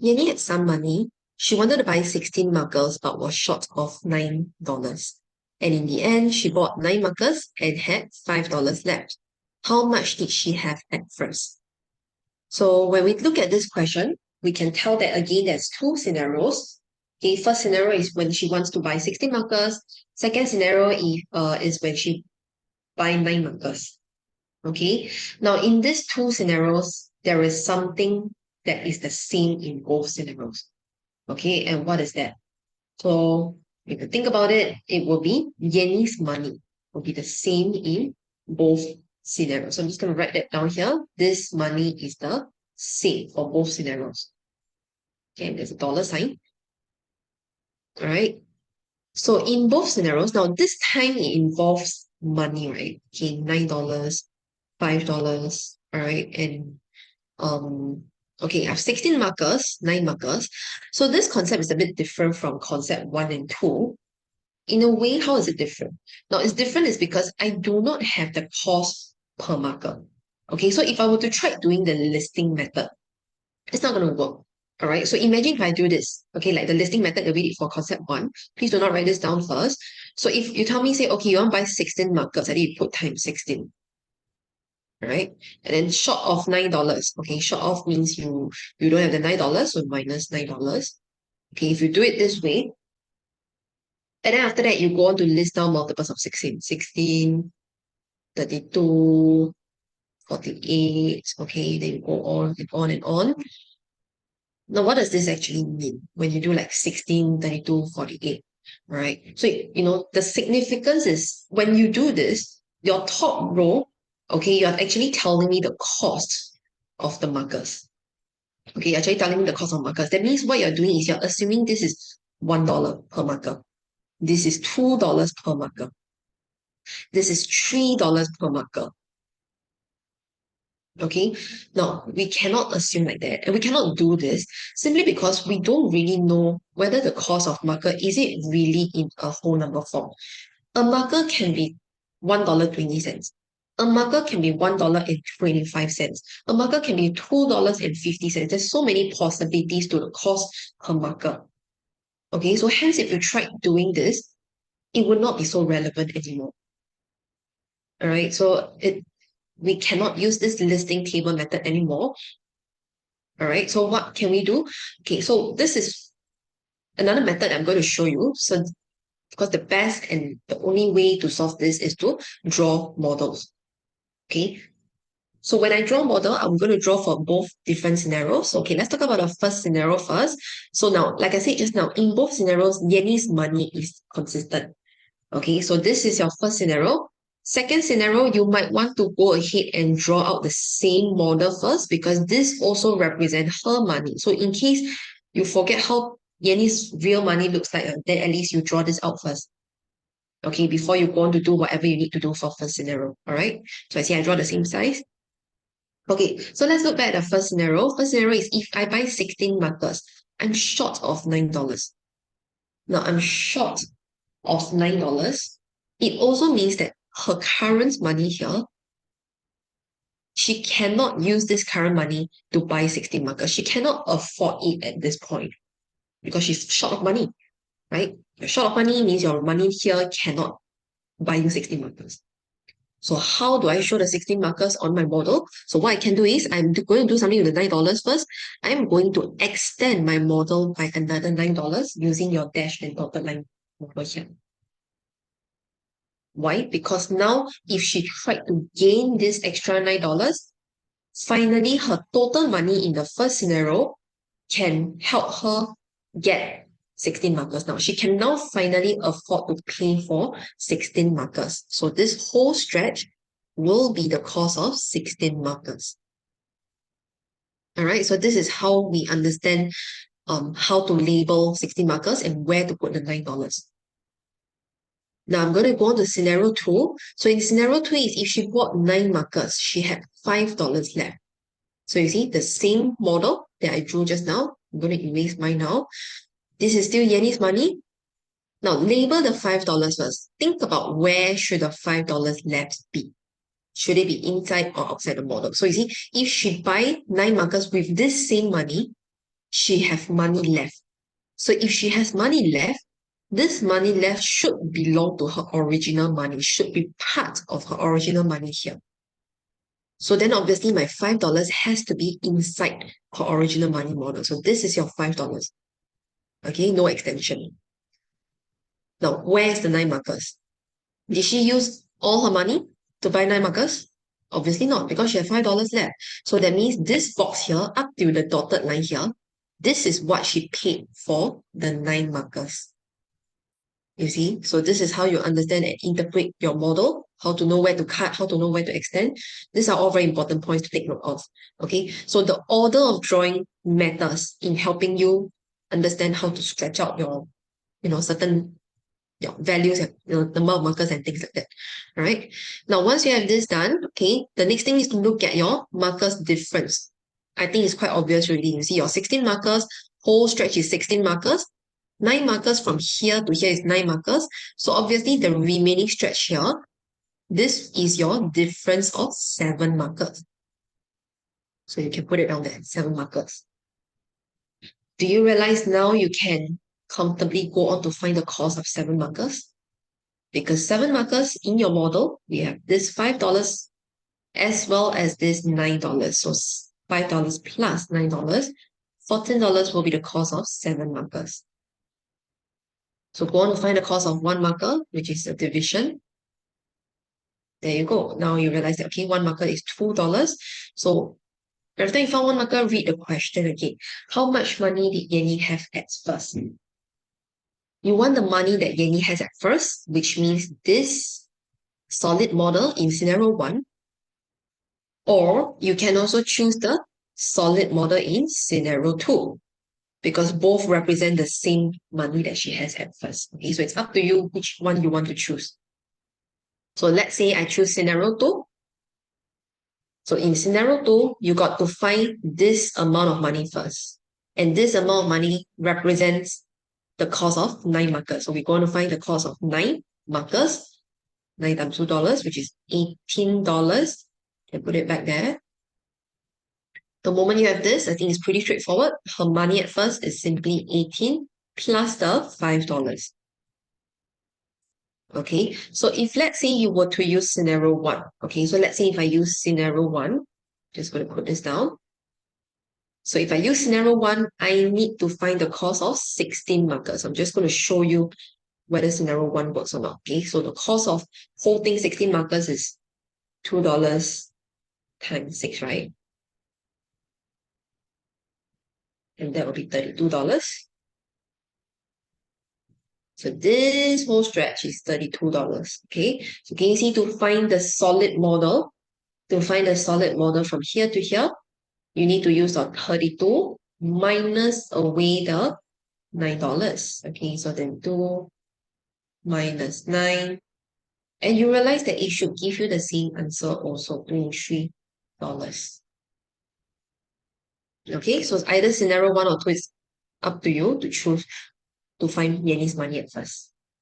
Yenni had some money. She wanted to buy 16 markers but was short of $9. And in the end, she bought 9 markers and had $5 left. How much did she have at first? So when we look at this question, we can tell that again there's two scenarios. Okay, first scenario is when she wants to buy 16 markers. Second scenario is when she buy 9 markers. Okay, now in these two scenarios, there is something that is the same in both scenarios. Okay, and what is that? So if you think about it, it will be Yenni's money will be the same in both scenarios. So I'm just going to write that down here. This money is the same for both scenarios. Okay, there's a dollar sign. All right. So in both scenarios, now this time it involves money, right? Okay, $9, $5, all right, and okay, I have 16 markers, 9 markers. So this concept is a bit different from concept 1 and 2. In a way, how is it different? Now, it's different is because I do not have the cost per marker. Okay, so if I were to try doing the listing method, it's not going to work. All right, so imagine if I do this, okay, like the listing method that we did for concept 1. Please do not write this down first. So if you tell me, say, okay, you want to buy 16 markers, I need to put times 16. Right? And then short of $9. Okay, short of means you don't have the $9, so minus $9. Okay, if you do it this way, and then after that, you go on to list down multiples of 16. 16, 32, 48. Okay, then you go on and on and on. Now, what does this actually mean when you do like 16, 32, 48? Right? So, the significance is when you do this, your top row, okay, you're actually telling me the cost of the markers. Okay, you're actually telling me the cost of markers. That means what you're doing is you're assuming this is $1 per marker. This is $2 per marker. This is $3 per marker. Okay, now we cannot assume like that, and we cannot do this simply because we don't really know whether the cost of marker is it really in a whole number form. A marker can be $1.20. A marker can be $1.25. A marker can be $2.50. There's so many possibilities to the cost per marker. Okay, so hence if you tried doing this, it would not be so relevant anymore. All right, so we cannot use this listing table method anymore. All right, so what can we do? Okay, so this is another method I'm going to show you. So because the best and the only way to solve this is to draw models. Okay, so when I draw model, I'm going to draw for both different scenarios. Okay, let's talk about the first scenario first. So now, like I said just now, in both scenarios, Yenni's money is consistent. Okay, so this is your first scenario. Second scenario, you might want to go ahead and draw out the same model first because this also represents her money. So in case you forget how Yenni's real money looks like, then at least you draw this out first. Okay, before you go on to do whatever you need to do for first scenario. All right, so I see I draw the same size. Okay, so let's look back at the first scenario. First scenario is if I buy 16 markers, I'm short of $9. Now I'm short of $9. It also means that her current money here, she cannot use this current money to buy 16 markers. She cannot afford it at this point because she's short of money, right? You're short of money means your money here cannot buy you 16 markers. So how do I show the 16 markers on my model? So what I can do is I'm going to do something with the $9 first. I'm going to extend my model by another $9 using your dashed and dotted line over here. Why? Because now if she tried to gain this extra $9, finally her total money in the first scenario can help her get 16 markers now. She can now finally afford to pay for 16 markers. So this whole stretch will be the cost of 16 markers. All right, so this is how we understand how to label 16 markers and where to put the $9. Now I'm going to go on to scenario 2. So in scenario 2 is if she bought 9 markers, she had $5 left. So you see the same model that I drew just now. I'm going to erase mine now. This is still Yenni's money. Now label the $5 first. Think about where should the $5 left be. Should it be inside or outside the model? So you see, if she buy 9 markers with this same money, she have money left. So if she has money left, this money left should belong to her original money, should be part of her original money here. So then obviously my $5 has to be inside her original money model. So this is your $5. Okay, no extension. Now, where's the 9 markers? Did she use all her money to buy 9 markers? Obviously not, because she had $5 left. So that means this box here, up to the dotted line here, this is what she paid for the 9 markers. You see? So this is how you understand and interpret your model, how to know where to cut, how to know where to extend. These are all very important points to take note of. Okay, so the order of drawing matters in helping you understand how to stretch out your, certain values and number of markers and things like that. All right. Now, once you have this done, okay, the next thing is to look at your markers difference. I think it's quite obvious already. You see your 16 markers, whole stretch is 16 markers. 9 markers from here to here is 9 markers. So obviously the remaining stretch here, this is your difference of 7 markers. So you can put it down there, 7 markers. Do you realize now you can comfortably go on to find the cost of 7 markers? Because 7 markers in your model, we have this $5 as well as this $9. So $5 plus $9, $14 will be the cost of 7 markers. So go on to find the cost of 1 marker, which is the division. There you go. Now you realize that, okay, 1 marker is $2. So after you found 1 marker, read the question again. How much money did Yenni have at first? You want the money that Yenni has at first, which means this solid model in scenario 1, or you can also choose the solid model in scenario 2, because both represent the same money that she has at first. Okay, so it's up to you which one you want to choose. So let's say I choose scenario 2. So in scenario 2, you got to find this amount of money first. And this amount of money represents the cost of 9 markers. So we're going to find the cost of 9 markers. 9 times $2, which is $18. Can put it back there. The moment you have this, I think it's pretty straightforward. Her money at first is simply 18 plus the $5. Okay, so if let's say you were to use scenario 1, okay, so let's say if I use scenario 1, just going to put this down. So if I use scenario 1, I need to find the cost of 16 markers. I'm just going to show you whether scenario 1 works or not. Okay, so the cost of holding 16 markers is $2 times 6, right? And that will be $32. So this whole stretch is $32. Okay, so can you see, to find the solid model, from here to here, you need to use the 32 minus away the $9. Okay, so then 2 minus 9. And you realize that it should give you the same answer also, $23. Okay, so it's either scenario 1 or 2 is up to you to choose to find Yenni's money at first.